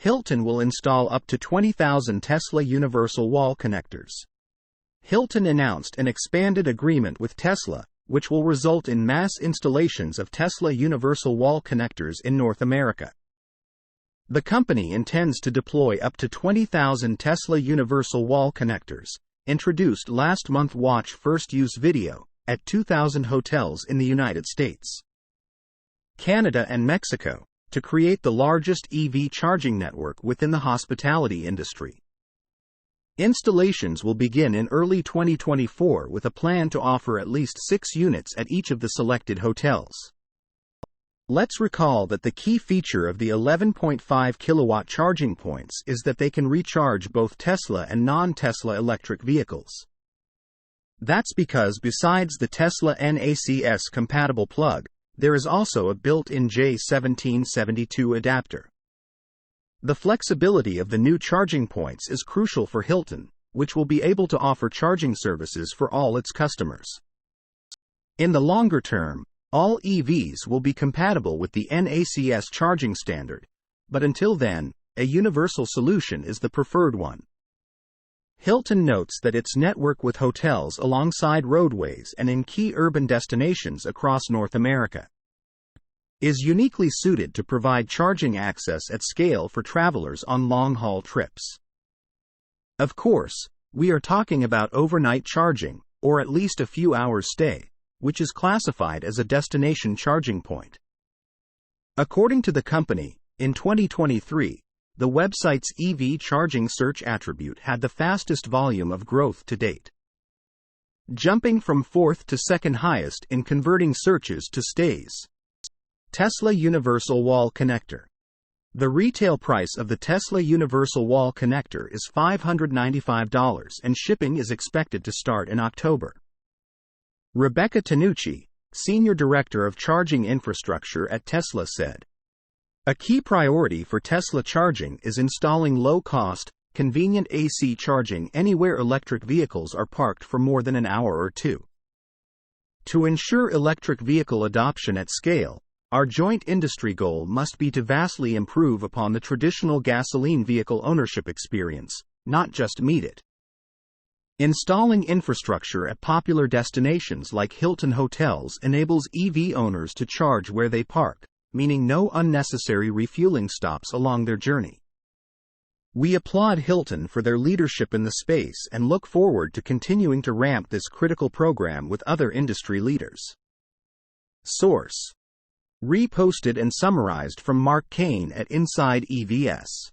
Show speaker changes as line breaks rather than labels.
Hilton will install up to 20,000 Tesla universal wall connectors. Hilton announced an expanded agreement with Tesla, which will result in mass installations of Tesla universal wall connectors in North America. The company intends to deploy up to 20,000 Tesla universal wall connectors, introduced last month. Watch first use video, at 2,000 hotels in the United States, Canada and Mexico, to create the largest EV charging network within the hospitality industry. Installations will begin in early 2024 with a plan to offer at least 6 units at each of the selected hotels. Let's recall that the key feature of the 11.5 kilowatt charging points is that they can recharge both Tesla and non-Tesla electric vehicles. That's because besides the Tesla NACS compatible plug, there is also a built-in J1772 adapter. The flexibility of the new charging points is crucial for Hilton, which will be able to offer charging services for all its customers. In the longer term, all EVs will be compatible with the NACS charging standard, but until then, a universal solution is the preferred one. Hilton notes that its network with hotels alongside roadways and in key urban destinations across North America is uniquely suited to provide charging access at scale for travelers on long-haul trips. Of course, we are talking about overnight charging, or at least a few hours stay, which is classified as a destination charging point. According to the company, in 2023, the website's EV charging search attribute had the fastest volume of growth to date, jumping from 4th to 2nd highest in converting searches to stays. Tesla Universal Wall Connector. The retail price of the Tesla Universal Wall Connector is $595 and shipping is expected to start in October. Rebecca Tanucci, Senior Director of Charging Infrastructure at Tesla, said, "A key priority for Tesla charging is installing low-cost, convenient AC charging anywhere electric vehicles are parked for more than an hour or two. To ensure electric vehicle adoption at scale, our joint industry goal must be to vastly improve upon the traditional gasoline vehicle ownership experience, not just meet it." Installing infrastructure at popular destinations like Hilton hotels enables EV owners to charge where they park, meaning no unnecessary refueling stops along their journey. We applaud Hilton for their leadership in the space and look forward to continuing to ramp this critical program with other industry leaders. Source: reposted and summarized from Mark Kane at Inside EVS.